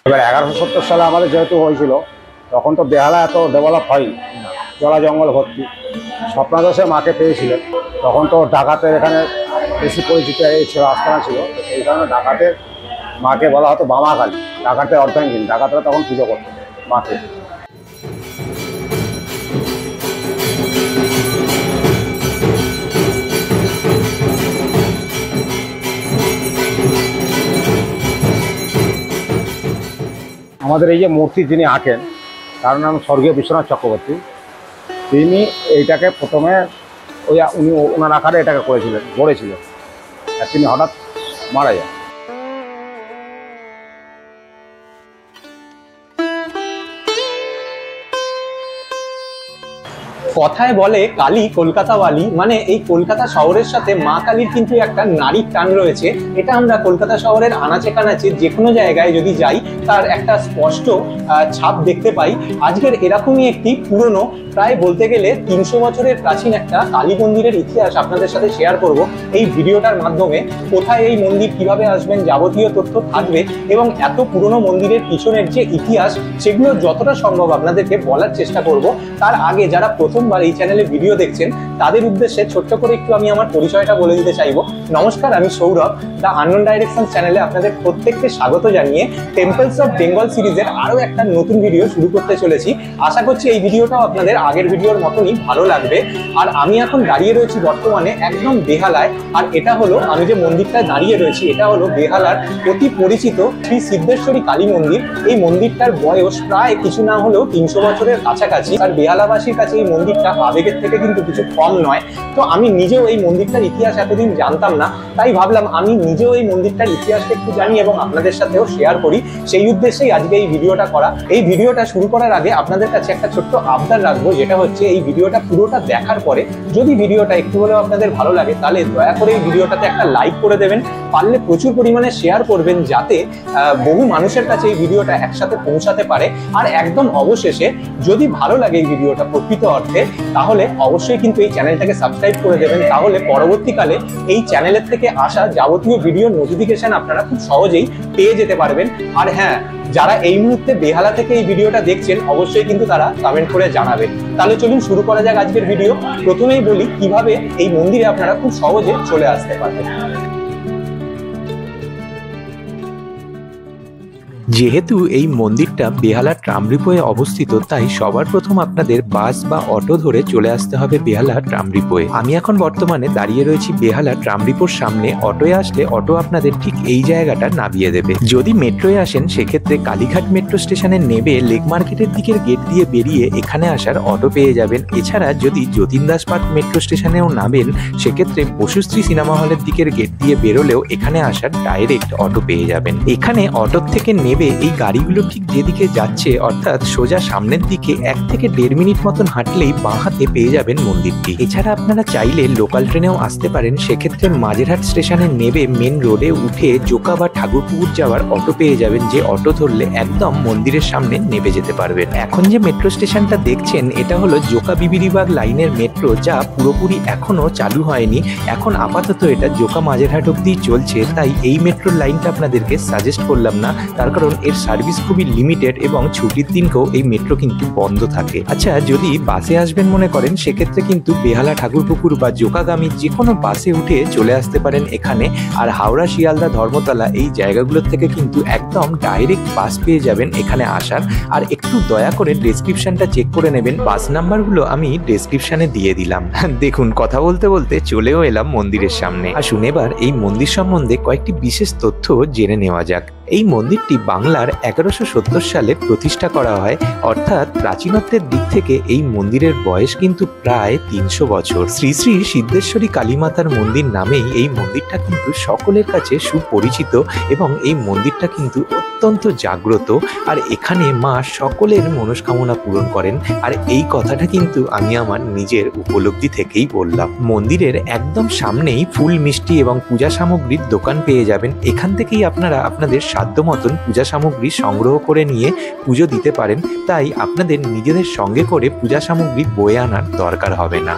এবার 1170 সালে আমাদের যেহেতু হয়েছিল, তখন তো বেহালা এত ডেভেলপ হয়নি, জলা জঙ্গল ভর্তি। স্বপ্নাদেশে মাকে পেয়েছিলেন, তখন তো ডাকাতের এখানে বেশি পরিচিত এই ছিল, আস্থানা ছিল। সেই কারণে ডাকাতের মাকে বলা হতো বামা কালী, ডাকাতের অর্ধাঙ্গিনী। ডাকাতরা তখন পুজো করতো মাকে। আমাদের এই যে মূর্তি যিনি আঁকেন, তার নাম স্বর্গীয় বিশ্বনাথ চক্রবর্তী। তিনি এইটাকে প্রথমে উনি ওনার আকারে এটাকে করেছিলেন, গড়েছিলেন। আর তিনি হঠাৎ মারা যান। কথায় বলে কালী কলকাতাওয়ালি, মানে এই কলকাতা শহরের সাথে মা কালীর কিন্তু একটা নারীর টান রয়েছে। এটা আমরা কলকাতা শহরের আনাচে কানাচে যে কোনো জায়গায় যদি যাই তার একটা স্পষ্ট ছাপ দেখতে পাই। আজকের এরকমই একটি পুরনো, প্রায় বলতে গেলে 300 বছরের প্রাচীন একটা কালী মন্দিরের ইতিহাস আপনাদের সাথে শেয়ার করব এই ভিডিওটার মাধ্যমে। কোথায় এই মন্দির, কিভাবে আসবেন, যাবতীয় তথ্য থাকবে। এবং এত পুরনো মন্দিরের পিছনের যে ইতিহাস, সেগুলো যতটা সম্ভব আপনাদেরকে বলার চেষ্টা করব। তার আগে যারা প্রথমবার এই চ্যানেলে ভিডিও দেখছেন তাদের উদ্দেশ্যে ছোট্ট করে একটু আমি আমার পরিচয়টা বলে দিতে চাইবো। নমস্কার, আমি সৌরভ। দ্য আননোন ডাইরেকশন চ্যানেলে আপনাদের প্রত্যেককে স্বাগত জানিয়ে টেম্পলস অফ বেঙ্গল সিরিজের আরো একটা নতুন ভিডিও শুরু করতে চলেছি। আশা করছি এই ভিডিওটাও আপনাদের আগের ভিডিওর মতনই ভালো লাগবে। আর আমি এখন দাঁড়িয়ে রয়েছি বর্তমানে একদম বেহালায়। আর এটা হলো, আমি যে মন্দিরটায় দাঁড়িয়ে রয়েছি এটা হলো বেহালার অতি পরিচিত শ্রী সিদ্ধেশ্বরী কালী মন্দির। এই মন্দিরটার বয়স প্রায় কিছু না হলেও 300 বছরের কাছাকাছি। আর বেহালাবাসীর কাছে এই মন্দিরটা আবেগের থেকে কিন্তু কিছু কম নয়। তো আমি নিজেও এই মন্দিরটার ইতিহাস এতদিন জানতাম না, তাই ভাবলাম আমি নিজেও এই মন্দিরটার ইতিহাসটা একটু জানি এবং আপনাদের সাথেও শেয়ার করি। সেই উদ্দেশ্যেই আজকে এই ভিডিওটা করা। এই ভিডিওটা শুরু করার আগে আপনাদের কাছে একটা ছোট্ট আবদার রাখবো, যেটা হচ্ছে এই ভিডিওটা পুরোটা দেখার পরে যদি ভিডিওটা একটু হলেও আপনাদের ভালো লাগে তাহলে দয়া করে এই ভিডিওটাতে একটা লাইক করে দেবেন। পারলে প্রচুর পরিমাণে শেয়ার করবেন, যাতে বহু মানুষের কাছে এই ভিডিওটা একসাথে পৌঁছাতে পারে। আর একদম অবশেষে যদি ভালো লাগে এই ভিডিওটা প্রকৃত অর্থে, তাহলে অবশ্যই কিন্তু এই চ্যানেলটাকে সাবস্ক্রাইব করে দেবেন। তাহলে পরবর্তীকালে এই চ্যানেলের থেকে আসা যাবতীয় ভিডিও নোটিফিকেশন আপনারা খুব সহজেই পেয়ে যেতে পারবেন। আর হ্যাঁ, যারা এই মুহূর্তে বেহালা থেকে এই ভিডিওটা দেখছেন অবশ্যই কিন্তু তারা কমেন্ট করে জানাবেন। তাহলে চলুন শুরু করা যাক আজকের ভিডিও। প্রথমেই বলি কিভাবে এই মন্দিরে আপনারা খুব সহজে চলে আসতে পারবেন। যেহেতু এই মন্দিরটা বেহালা ট্রাম ডিপোয়ে অবস্থিত, তাই সবার প্রথম আপনাদের বাস বা অটো ধরে চলে আসতে হবে বেহালা ট্রাম ডিপোয়ে। আমি এখন বর্তমানে দাঁড়িয়ে রয়েছি বেহালা ট্রাম ডিপোর সামনে। অটোয় আসলে অটো আপনাদের ঠিক এই জায়গাটা নামিয়ে দেবে। যদি মেট্রোয় আসেন সেক্ষেত্রে কালীঘাট মেট্রো স্টেশনে নেমে লেক মার্কেটের দিকের গেট দিয়ে বেরিয়ে এখানে আসার অটো পেয়ে যাবেন। এছাড়া যদি যতীন দাস পার্ক মেট্রো স্টেশনেও নামেন সেক্ষেত্রে বসুশ্রী সিনেমা হলের দিকের গেট দিয়ে বেরোলেও এখানে আসার ডাইরেক্ট অটো পেয়ে যাবেন। এখানে অটো থেকে নেমে এই গাড়িগুলো ঠিক যেদিকে যাচ্ছে, অর্থাৎ সোজা সামনের দিকে 1 থেকে 1.5 মিনিট মতন হাঁটলেই বাঁ হাতে পেয়ে যাবেন মন্দিরটি। এছাড়া আপনারা চাইলে লোকাল ট্রেনেও আসতে পারেন। সেক্ষেত্রে মাঝেরহাট স্টেশনে নেমে মেন রোডে উঠে জোকা বা ঠাকুরপুকুর যাওয়ার অটো পেয়ে যাবেন, যে অটো ধরলে একদম মন্দিরের সামনে নেমে যেতে পারবেন। এখন যে মেট্রো স্টেশনটা দেখছেন এটা হলো জোকা বিবিরিবাগ লাইনের মেট্রো, যা পুরোপুরি এখনো চালু হয়নি। এখন আপাতত এটা জোকা মাঝেরহাট অব্দি চলছে, তাই এই মেট্রোর লাইনটা আপনাদেরকে সাজেস্ট করলাম না, তার কারণ এর সার্ভিস খুবই লিমিটেড এবং ছুটির দিনকেও এই মেট্রো কিন্তু বন্ধ থাকে। আচ্ছা, যদি বাসে আসবেন মনে করেন সেক্ষেত্রে কিন্তু বেহালা ঠাকুরপুকুর বা জোকাগামী যে কোনো বাসে উঠে চলে আসতে পারেন এখানে। আর হাওড়া, শিয়ালদা, ধর্মতলা এই জায়গাগুলোর থেকে কিন্তু একদম ডাইরেক্ট বাস পেয়ে যাবেন এখানে আসার। আর একটু দয়া করে ডেসক্রিপশনটা চেক করে নেবেন, বাস নাম্বারগুলো আমি ডেসক্রিপশনে দিয়ে দিলাম। দেখুন, কথা বলতে বলতে চলেও এলাম মন্দিরের সামনে। আসুন এবার এই মন্দির সম্বন্ধে কয়েকটি বিশেষ তথ্য জেনে নেওয়া যাক। এই মন্দিরটি বাংলার 1170 সালে প্রতিষ্ঠা করা হয়, অর্থাৎ প্রাচীনত্বের দিক থেকে এই মন্দিরের বয়স কিন্তু প্রায় 300 বছর। শ্রী শ্রী সিদ্ধেশ্বরী কালীমাতার মন্দির নামেই এই মন্দিরটা কিন্তু সকলের কাছে সুপরিচিত এবং এই মন্দিরটা কিন্তু অত্যন্ত জাগ্রত। আর এখানে মা সকলের মনস্কামনা পূরণ করেন। আর এই কথাটা কিন্তু আমি আমার নিজের উপলব্ধি থেকেই বললাম। মন্দিরের একদম সামনেই ফুল, মিষ্টি এবং পূজা সামগ্রীর দোকান পেয়ে যাবেন। এখান থেকেই আপনারা আপনাদের সাধ্য মতন পূজা সামগ্রী সংগ্রহ করে নিয়ে পুজো দিতে পারেন। তাই আপনাদের নিজেদের সঙ্গে করে পূজা সামগ্রী বয়ে আনার দরকার হবে না।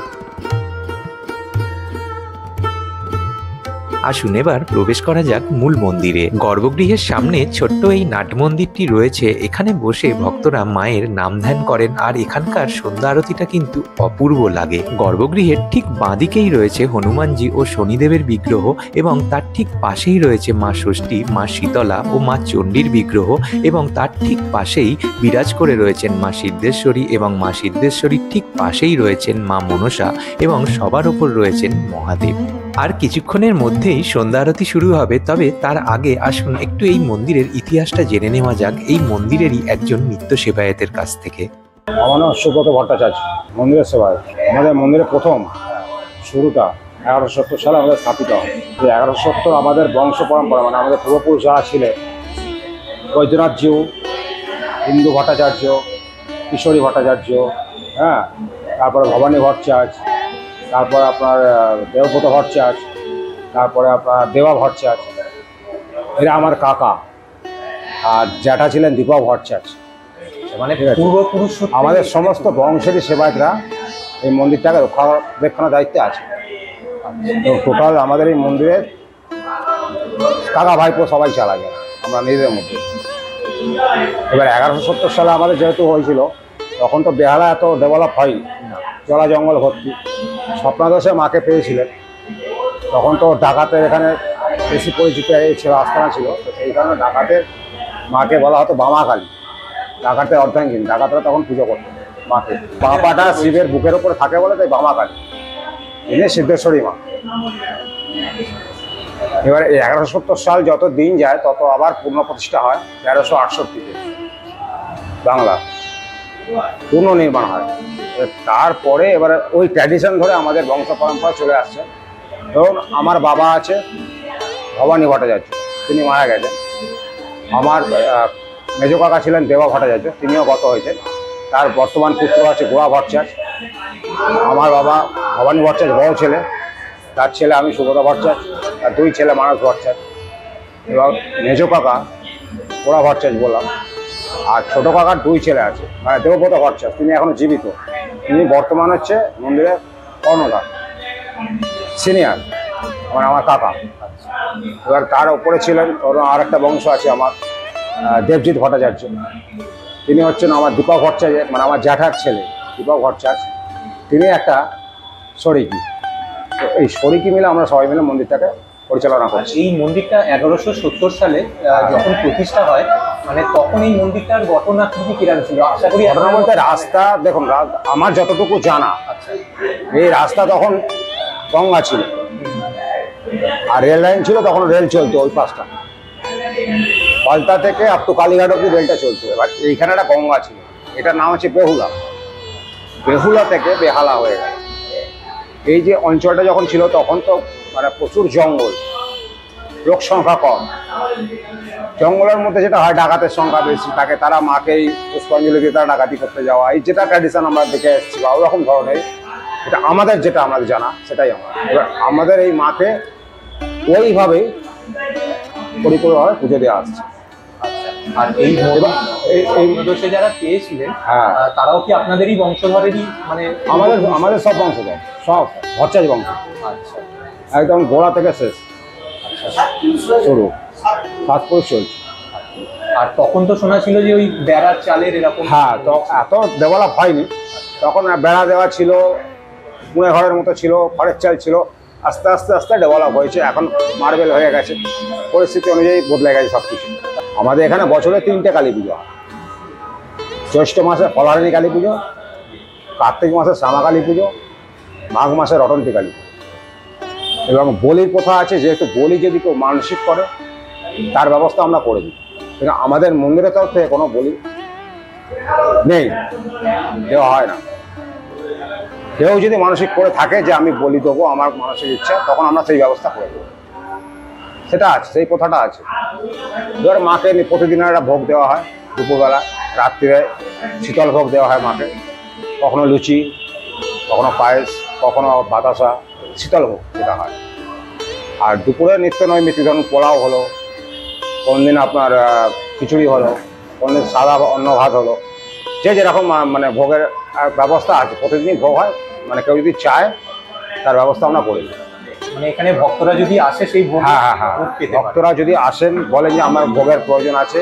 আসুন এবার প্রবেশ করা যাক মূল মন্দিরে। গর্ভগৃহের সামনে ছোট্ট এই নাট মন্দিরটি রয়েছে, এখানে বসে ভক্তরা মায়ের নাম ধ্যান করেন আর এখানকার সন্ধ্যা আরতিটা কিন্তু অপূর্ব লাগে। গর্ভগৃহের ঠিক বাঁদিকেই রয়েছে হনুমানজি ও শনিদেবের বিগ্রহ এবং তার ঠিক পাশেই রয়েছে মা ষষ্ঠী, মা শীতলা ও মা চণ্ডীর বিগ্রহ এবং তার ঠিক পাশেই বিরাজ করে রয়েছেন মা সিদ্ধেশ্বরী এবং মা সিদ্ধেশ্বরীর ঠিক পাশেই রয়েছেন মা মনসা এবং সবার ওপর রয়েছেন মহাদেব। আর কিছুক্ষণের মধ্যেই সন্ধ্যা আরতি শুরু হবে, তবে তার আগে আসুন একটু এই মন্দিরের ইতিহাসটা জেনে নেওয়া যাক এই মন্দিরেরই একজন নিত্য সেবায়েতের কাছ থেকে। আমার নাম সুব্রত ভট্টাচার্য, মন্দিরের সেবায়ত। আমাদের মন্দিরের প্রথম শুরুটা 1170 সালে আমাদের স্থাপিত হয়। এই 1170 আমাদের বংশ পরম্পরা, মানে আমাদের পূর্বপুরুষ যারা ছিলেন, বৈদ্যনাথ জিউ, হিন্দু ভট্টাচার্য, কিশোরী ভট্টাচার্য, হ্যাঁ, তারপরে ভবানী ভট্টাচার্য, তারপরে আপনার দেবব্রত ভট্টাচার্য, তারপরে আপনার দেবা ভট্টাচার্য, এরা আমার কাকা। আর জ্যাঠা ছিলেন দীপক ভট্টাচার্য। মানে ঠিক আছে। পূর্বপুরুষ আমাদের সমস্ত বংশেরই সেবায়তরা এই মন্দিরটাকে রক্ষণাবেক্ষণের দায়িত্বে আছে। এবং টোটাল আমাদের এই মন্দিরে কাকা ভাইপো সবাই চালা যায়, আমরা নিজেদের মধ্যে। এবার 1170 সালে আমাদের যেহেতু হয়েছিল, তখন তো বেহালা এত ডেভেলপ হয়নি, জলা জঙ্গল ভর্তি। স্বপ্নাদেশে মাকে পেয়েছিলেন, তখন তো ডাকাতের এখানে বেশি পরিচিত এই ছিল, আস্থানা ছিল, তো সেই কারণে ডাকাতের মাকে বলা হতো বামা কালী, ডাকাতের অর্ধাঙ্গিনী। ডাকাতরা তখন পুজো করতো মাকে। বাপাটা শিবের বুকের উপরে থাকে বলে তাই বামা কালী, ইনি সিদ্ধেশ্বরী মা। এবার এই 1170 সাল যত দিন যায় তত আবার পূর্ণ প্রতিষ্ঠা হয় 1368-তে বাংলা পূর্ণ নির্মাণ হয়। তারপরে এবারে ওই ট্র্যাডিশন ধরে আমাদের বংশ পরম্পরা চলে আসছে। ধরুন আমার বাবা আছে ভবানী ভট্টাচার্য, তিনি মারা গেছেন। আমার মেজো কাকা ছিলেন দেবা ভট্টাচার্য, তিনিও গত হয়েছেন। তার বর্তমান পুত্র আছে গোয়া ভট্টাচার্য। আমার বাবা ভবানী ভট্টাচার্য বড় ছেলে, তার ছেলে আমি সুব্রত ভট্টাচার্য, তার দুই ছেলে মানস ভট্টাচার্য এবং মেজো কাকা গোড়া ভট্টাচার্য বললাম। আর ছোটো কাকার দুই ছেলে আছে, মানে দেবব্রত ভট্টাচার্য, তিনি এখনও জীবিত। তিনি বর্তমান হচ্ছে মন্দিরের কর্ণধার, সিনিয়র, মানে আমার কাকা। এবার তার ওপরে ছিলেন আর একটা বংশ আছে আমার দেবজিৎ ভট্টাচার্য, তিনি হচ্ছেন আমার দীপক ভট্টাচার্য, মানে আমার জ্যাঠার ছেলে দীপক ভট্টাচার্য, তিনি একটা শরিকি। তো এই শরিকি মিলে আমরা সবাই মিলে মন্দিরটাকে পরিচালনা করছি। এই মন্দিরটা 1170 সালে যখন প্রতিষ্ঠা হয়, মানে তখন এই মন্দিরটার ঘটনাকৃতি কিরকম ছিল? আশা করি ঘটনা বলতে রাস্তা, দেখুন আমার যতটুকু জানা, এই রাস্তা তখন গঙ্গা ছিল আর রেল লাইন ছিল, তখন রেল চলতো ওই পাশটা, পাল্টা থেকে আপ টু কালীঘাট অব্দি রেলটা চলতো। এবার এইখানে একটা গঙ্গা ছিল, এটার নাম হচ্ছে বেহুলা। বেহুলা থেকে বেহালা হয়ে গেল। এই যে অঞ্চলটা যখন ছিল তখন তো মানে প্রচুর জঙ্গল, লোক সংখ্যা কম। জঙ্গলের মধ্যে যেটা হয় ডাকাতের সংখ্যা বেশি থাকে, তারা মাকেই পুষ্পাঞ্জলি দিয়ে তারা ডাকাতি করতে যাওয়া, এই যেটা ট্র্যাডিশন আমরা দেখে এসেছি বা ওরকম ধরনের, এটা আমাদের যেটা আমাদের জানা সেটাই আমরা। এবার আমাদের এই মাকে ওইভাবেই পরিপূর্ণভাবে পুজো দেওয়া আসছে। আর এই মদদে যারা পেয়েছিলেন, হ্যাঁ, তারাও কি আপনাদেরই বংশধরেরই? মানে আমাদের সব বংশধর, সব ভট্টাচার্য বংশ, আচ্ছা, একদম গোড়া থেকে শেষ শুরু, সাতপুর চলছে। আর তখন তো শোনা ছিল যে ওই বেড়ার চালের এরকম। হ্যাঁ, তো এত ডেভেলপ হয়নি তখন, বেড়া দেওয়া ছিল, কুঁড়ে ঘরের মতো ছিল, খড়ের চাল ছিল। আস্তে আস্তে আস্তে ডেভেলপ হয়েছে, এখন মার্বেল হয়ে গেছে, পরিস্থিতি অনুযায়ী বদলে গেছে সব কিছু। আমাদের এখানে বছরে 3টে কালী পুজো হয়। জ্যৈষ্ঠ মাসে ফলাহারিণী কালী পুজো, কার্তিক মাসে শ্যামা কালী পুজো, মাঘ মাসে রটন্তী কালী পুজো। এবং বলির প্রথা আছে, যেহেতু বলি যদি কেউ মানসিক করে তার ব্যবস্থা আমরা করে দিই। কিন্তু আমাদের মন্দিরের তরফ থেকে কোনো বলি নেই, দেওয়া হয় না। কেউ যদি মানসিক করে থাকে যে আমি বলি দেবো, আমার মানসিক ইচ্ছা, তখন আমরা সেই ব্যবস্থা করে দেবো, সেটা আছে, সেই প্রথাটা আছে। এবার মাকে প্রতিদিনের একটা ভোগ দেওয়া হয়, দুপুরবেলা, রাত্রিরে শীতল ভোগ দেওয়া হয় মাকে, কখনো লুচি, কখনো পায়েস, কখনো বাতাসা, শীতল ভোগ যেটা হয়। আর দুপুরে নিত্য নৈমিত্তিক, ধরুন পোলাও হলো, কোনদিন আপনার খিচুড়ি হলো, কোনদিন সাদা অন্ন ভাত হলো, যে যেরকম মানে ভোগের ব্যবস্থা আছে, প্রতিদিনই ভোগ হয়। মানে কেউ যদি চায় তার ব্যবস্থা আমরা করে দিই। মানে এখানে ভক্তরা যদি আসে সেই ভোগ হ্যাঁ, ভোগ পেতে পারে। ভক্তরা যদি আসেন, বলেন যে আমার ভোগের প্রয়োজন আছে,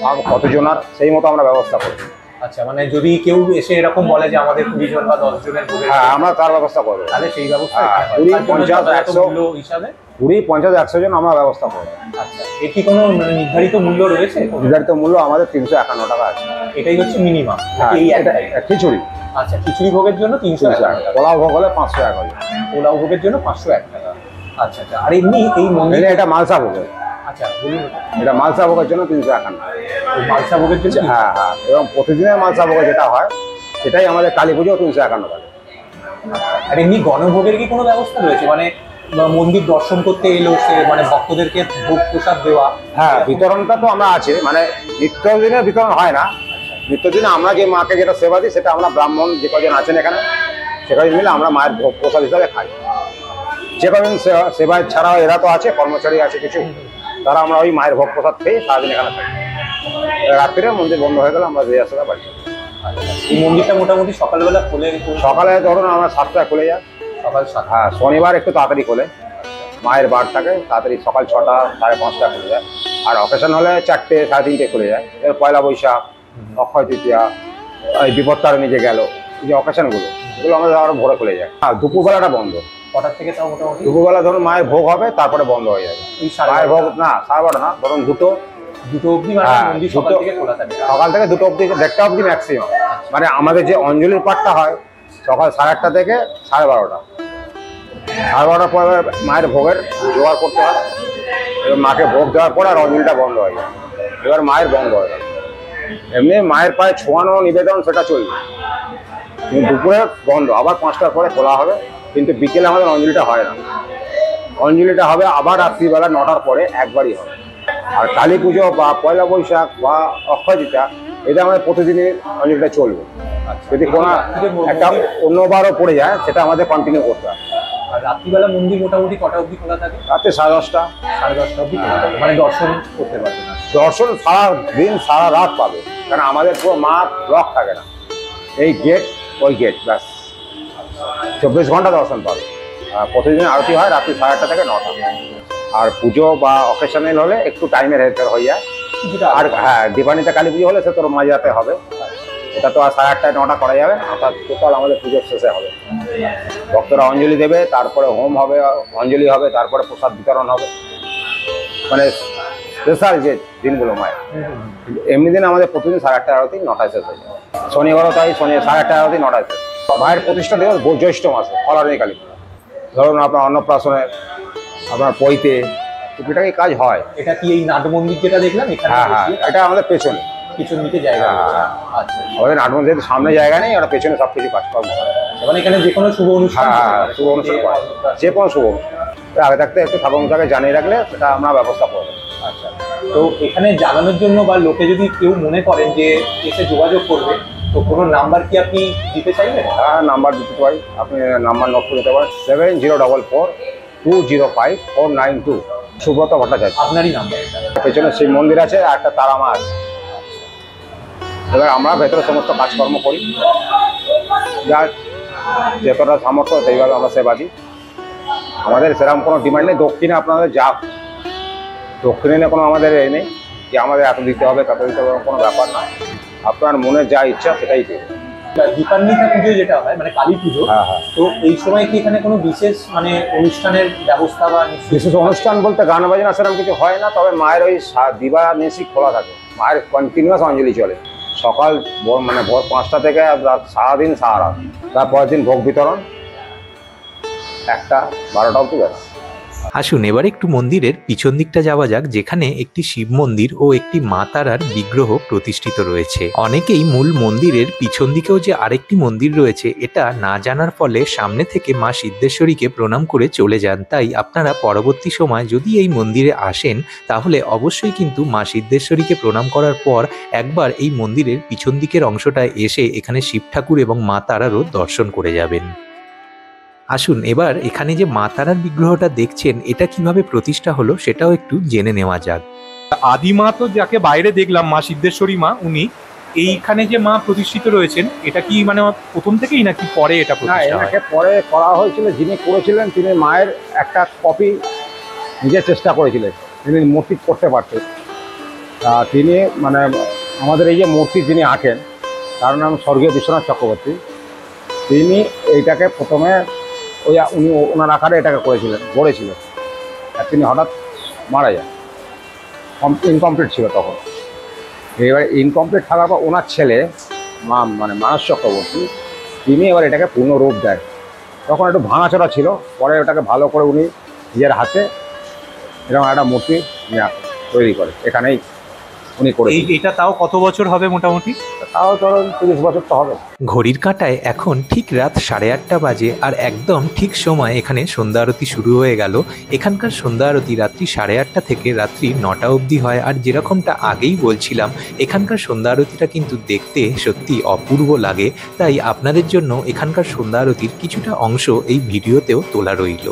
আর কতজনার, সেই মতো আমরা ব্যবস্থা করি। আচ্ছা, মানে যদি কেউ এসে এরকম বলে যে আমাদের 20 জন বা 10 জনের ভোগের হ্যাঁ, আমরা তার ব্যবস্থা করবো। তাহলে সেই ব্যবস্থা হ্যাঁ, এখানে হয়। 20, তার জন্য 50, যত 100 মূল্য হিসাবে। 20, 50, 100 জন আমরা ব্যবস্থা করবো। আচ্ছা, এর কি কোনো মানে নির্ধারিত মূল্য রয়েছে? নির্ধারিত মূল্য আমাদের 351 টাকা আছে। এটাই হচ্ছে মিনিমাম হ্যাঁ, এই এটা একটাই। খিচুড়ি আচ্ছা, খিচুড়ি ভোগের জন্য 301 টাকা, পোলাও ভোগ হলে 501 হবে। পোলাও ভোগের জন্য 501 টাকা। আচ্ছা আচ্ছা, আর এমনি এই মন্দিরে এটা মালসা ভোগের, আচ্ছা বলুন, এটা মালসা ভোগের জন্য 351। ওই মালসা ভোগের জন্য হ্যাঁ হ্যাঁ, এবং প্রতিদিনের মালসা ভোগে যেটা হয় সেটাই আমাদের কালী পুজো 351 টাকা। আর এমনি গণভোগের কি কোনো ব্যবস্থা রয়েছে? মানে মন্দির দর্শন করতে এলো সে মানে ভক্তদেরকে ভোগ প্রসাদ দেওয়া? হ্যাঁ, বিতরণটা তো আমরা আছে, মানে নিত্যদিনের বিতরণ হয় না। নিত্যদিনে আমরা যে মাকে যেটা সেবা দিই সেটা আমরা ব্রাহ্মণ যে কজন আছেন এখানে, সে কজন মিলে আমরা মায়ের ভোগ প্রসাদ হিসাবে খাই। যে কজন সেবায় ছাড়াও এরা তো আছে, কর্মচারী আছে কিছু, তারা আমরা ওই মায়ের ভোগ প্রসাদ খেয়ে সারাদিন এখানে থাকি। রাত্রিরে মন্দির বন্ধ হয়ে গেলে আমরা যে আসলে বাড়ি চলে যাই। এই মন্দিরটা মোটামুটি সকালবেলা খোলে? সকালে ধরুন আমরা 7টায় খুলে যাই। সকাল 7। হ্যাঁ, শনিবার একটু তাড়াতাড়ি খোলে, মায়ের বার থাকে তাড়াতাড়ি, সকাল 6টা 5:30 খুলে যায়। আর অকেশন হলে 4টে 3:30 খুলে যায়। এর পয়লা বৈশাখ, অক্ষয় তৃতীয়া, এই বিপত্তারিণী যে গেল, এই যে অকেশনগুলো, এগুলো আমাদের আরো ভোরে খুলে যায়। আর দুপুরবেলাটা বন্ধ। কটার থেকে তাও মোটামুটি? দুপুরবেলা ধরুন মায়ের ভোগ হবে, তারপরে বন্ধ হয়ে যাবে। এই সাড়ে মায়ের ভোগ 12টা? না, 12:30 না, ধরুন 2 অবধি মানে হ্যাঁ, মন্দির সকাল দুটো। থেকে খোলা থাকে? সকাল থেকে 2 অবধি, 1:30 অবধি ম্যাক্সিমাম। মানে আমাদের যে অঞ্জলির পাঠটা হয় সকাল 8:30 থেকে 12:30। 12:30 পরে মায়ের ভোগের জোগাড় করতে হয়, এবার মাকে ভোগ দেওয়ার পর আর অঞ্জলিটা বন্ধ হয়ে যায়। এবার মায়ের বন্ধ হয়ে যায়। এমনি মায়ের পায়ে ছোঁয়ানো নিবেদন সেটা চলবে, কিন্তু দুপুরে বন্ধ, আবার 5টার পরে খোলা হবে। কিন্তু বিকেলে আমাদের অঞ্জলিটা হয় না, অঞ্জলিটা হবে আবার রাত্রিবেলা 9টার পরে একবারই হবে। আর কালী পুজো বা পয়লা বৈশাখ বা অক্ষয় তৃতীয়া, এটা আমাদের প্রতিদিনই অঞ্জলিটা চলবে। যদি কোনো একটা অন্যবারও পড়ে যায় সেটা আমাদের কন্টিনিউ করতে হবে। আর রাত্রিবেলা মন্দির মোটামুটি কটা অবধি খোলা থাকে? রাত্রে 10:30। 10:30 অবধি খোলা থাকে, মানে দর্শন করতে পারবে না? দর্শন সারা দিন সারা রাত পাবে, কারণ আমাদের পুরো মাঠ ব্লক থাকে না, এই গেট ওই গেট, ব্যাস 24 ঘন্টা দর্শন পাবে। আর প্রতিদিন আরতি হয় রাত্রি 8:30 থেকে 9টা। আর পুজো বা অকেশনাল হলে একটু টাইমের হেরফের হয়ে যায়। আর হ্যাঁ, দীপান্বিতা কালী পুজো হলে সে তোর মাঝরাতে হবে, এটা তো আর 8:30 9টা করা যাবে না, অর্থাৎ টোটাল আমাদের পুজোর শেষে হবে। ভক্তরা অঞ্জলি দেবে, তারপরে হোম হবে, অঞ্জলি হবে, তারপরে প্রসাদ বিতরণ হবে, মানে স্পেশাল যে দিনগুলো মায়ের। এমনি দিন আমাদের প্রতিদিন 8:30 আরতি 9টায় শেষ হয়ে যায়। শনিবারও তাই, 8:30 আরতি 9টায় শেষ। মায়ের প্রতিষ্ঠা দিবস জ্যৈষ্ঠ মাসে, ফলারণী কালী পুজো। ধরুন আপনার অন্নপ্রাশনে, আপনার পৈতে, টুকিটাকি কাজ হয়। এটা কি এই নাট মন্দির যেটা দেখলাম এখানে? হ্যাঁ হ্যাঁ, এটা আমাদের পেছনে, পিছন দিকে জায়গা আছে? আচ্ছা, আমাদের নাট মন্দির যেহেতু সামনে জায়গা নেই, ওরা পেছনে সব কিছু কাজকর্ম হয়। মানে এখানে যে কোনো শুভ অনুষ্ঠান? হ্যাঁ হ্যাঁ, শুভ অনুষ্ঠান করে, যে কোনো শুভ অনুষ্ঠান আগে থাকতে একটু ঠাকুর মশাইকে জানিয়ে রাখলে সেটা আমরা ব্যবস্থা করবো। আচ্ছা, তো এখানে জানানোর জন্য বা লোকে যদি কেউ মনে করেন যে এসে যোগাযোগ করবে, তো কোনো নাম্বার কি আপনি দিতে চাইবেন? হ্যাঁ, নাম্বার দিতে পারি, আপনি নাম্বার নোট করে নিতে পারেন, 7044205492। সুব্রত ভট্টাচার্য। আপনারই নাম্বার? পেছনে শিব মন্দির আছে আর একটা তারা মা আছে। এবার আমরা ভেতরে সমস্ত কাজকর্ম করি, যার যতটা সামর্থ্য সেইভাবে আমরা সেবা দিই। আমাদের সেরকম কোনো ডিমান্ড নেই, দক্ষিণে আপনাদের যা, দক্ষিণে নিয়ে কোনো আমাদের এ নেই যে আমাদের এত দিতে হবে তত দিতে হবে, কোনো ব্যাপার না। আপনার মনে যা ইচ্ছা সেটাই দেবে। দীপান্বিতা পুজো যেটা হয় মানে কালী পুজো, হ্যাঁ হ্যাঁ, তো এই সময় কি এখানে কোনো বিশেষ মানে অনুষ্ঠানের ব্যবস্থা বা বিশেষ অনুষ্ঠান বলতে গান বাজনা সেরকম কিছু হয় না, তবে মায়ের ওই দিবানিশি খোলা থাকে, মায়ের কন্টিনিউয়াস অঞ্জলি চলে। সকাল মানে ভোর 5টা থেকে রাত সারাদিন সারা রাত, তারপরের দিন ভোগ বিতরণ 1টা 12টা অবধি, ব্যাস। আসুন এবার একটু মন্দিরের পিছন দিকটা যাওয়া যাক, যেখানে একটি শিব মন্দির ও একটি মা তারার বিগ্রহ প্রতিষ্ঠিত রয়েছে। অনেকেই মূল মন্দিরের পিছন দিকেও যে আরেকটি মন্দির রয়েছে এটা না জানার ফলে সামনে থেকে মা সিদ্ধেশ্বরীকে প্রণাম করে চলে যান। তাই আপনারা পরবর্তী সময় যদি এই মন্দিরে আসেন তাহলে অবশ্যই কিন্তু মা সিদ্ধেশ্বরীকে প্রণাম করার পর একবার এই মন্দিরের পিছন দিকের অংশটায় এসে এখানে শিব ঠাকুর এবং মা তারারও দর্শন করে যাবেন। আসুন এবার এখানে যে মা তারার বিগ্রহটা দেখছেন এটা কিভাবে প্রতিষ্ঠা হলো সেটাও একটু জেনে নেওয়া যাক। আদিমা তো যাকে বাইরে দেখলাম মা সিদ্ধেশ্বরী মা, উনি এইখানে যে মা প্রতিষ্ঠিত রয়েছেন এটা কি মানে প্রথম থেকেই নাকি পরে এটা না, প্রতিষ্ঠা হয়? এনাকে পরে করা হয়েছিল। যিনি করেছিলেন তিনি মায়ের একটা কপি নিজে চেষ্টা করেছিলেন, তিনি মূর্তি করতে পারতেন। তিনি মানে আমাদের এই যে মূর্তি যিনি আঁকেন তার নাম স্বর্গীয় বিশ্বনাথ চক্রবর্তী। তিনি এইটাকে প্রথমে উনি ওনার আকারে এটাকে করেছিলেন, গড়েছিলেন। আর তিনি হঠাৎ মারা যান, ইনকমপ্লিট ছিল তখন। এবার ইনকমপ্লিট থাকার পর ওনার ছেলে মানে মানস চক্রবর্তী তিনি এবার এটাকে পূর্ণ রূপ দেয়। তখন একটু ভাঙাচোরা ছিল, পরে ওটাকে ভালো করে উনি নিজের হাতে এরকম একটা মূর্তি তৈরি করে এখানেই উনি করে। এটা তাও কত বছর হবে মোটামুটি? তাও ধরুন 30 বছর তো হবে। ঘড়ির কাঁটায় এখন ঠিক রাত 8:30 বাজে, আর একদম ঠিক সময় এখানে সন্ধ্যা আরতি শুরু হয়ে গেল। এখানকার সন্ধ্যা আরতি রাত্রি 8:30 থেকে রাত্রি 9টা অবধি হয়। আর যেরকমটা আগেই বলছিলাম, এখানকার সন্ধ্যা আরতিটা কিন্তু দেখতে সত্যি অপূর্ব লাগে। তাই আপনাদের জন্য এখানকার সন্ধ্যা আরতির কিছুটা অংশ এই ভিডিওতেও তোলা রইল।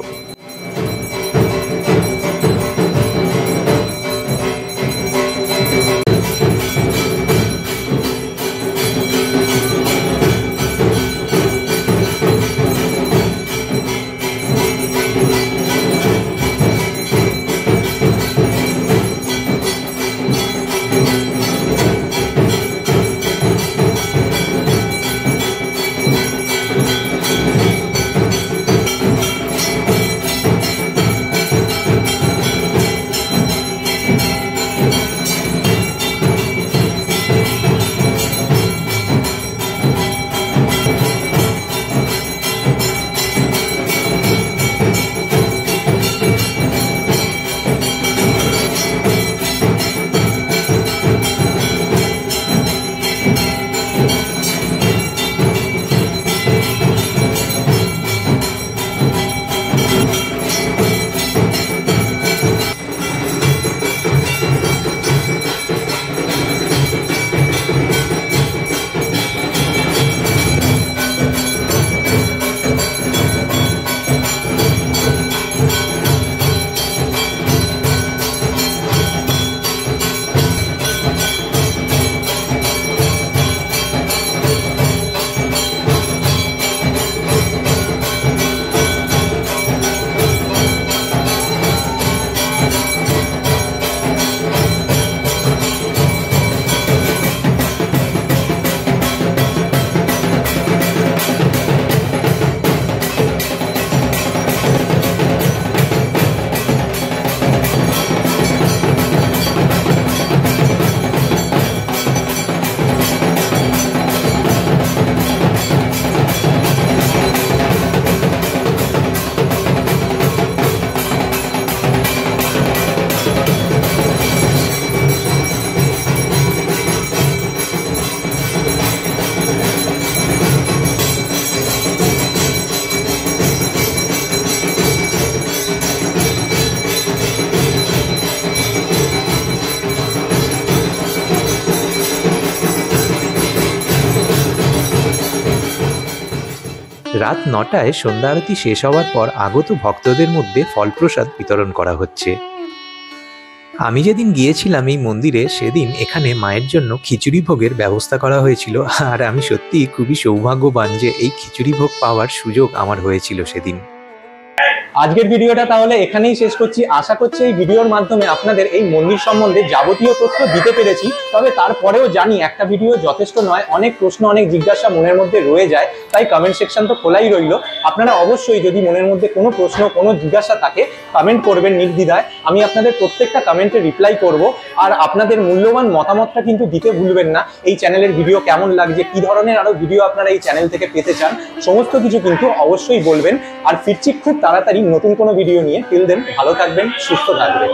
রাত 9টায় সন্ধ্যা আরতি শেষ হওয়ার পর আগত ভক্তদের মধ্যে ফলপ্রসাদ বিতরণ করা হচ্ছে। আমি যেদিন গিয়েছিলাম এই মন্দিরে, সেদিন এখানে মায়ের জন্য খিচুড়ি ভোগের ব্যবস্থা করা হয়েছিল। আর আমি সত্যি খুবই সৌভাগ্যবান যে এই খিচুড়ি ভোগ পাওয়ার সুযোগ আমার হয়েছিল সেদিন। আজকের ভিডিওটা তাহলে এখানেই শেষ করছি। আশা করছি এই ভিডিওর মাধ্যমে আপনাদের এই মন্দির সম্বন্ধে যাবতীয় তথ্য দিতে পেরেছি। তবে তারপরেও জানি একটা ভিডিও যথেষ্ট নয়, অনেক প্রশ্ন অনেক জিজ্ঞাসা মনের মধ্যে রয়ে যায়, তাই কমেন্ট সেকশন তো খোলাই রইল। আপনারা অবশ্যই যদি মনের মধ্যে কোনো প্রশ্ন কোনো জিজ্ঞাসা থাকে কমেন্ট করবেন নির্দ্বিধায়। আমি আপনাদের প্রত্যেকটা কমেন্টে রিপ্লাই করব। আর আপনাদের মূল্যবান মতামতটা কিন্তু দিতে ভুলবেন না। এই চ্যানেলের ভিডিও কেমন লাগছে, কি ধরনের আরো ভিডিও আপনারা এই চ্যানেল থেকে পেতে চান, সমস্ত কিছু কিন্তু অবশ্যই বলবেন। আর ফিরছি খুব তাড়াতাড়ি নতুন কোনো ভিডিও নিয়ে। টিল দেন ভালো থাকবেন, সুস্থ থাকবেন।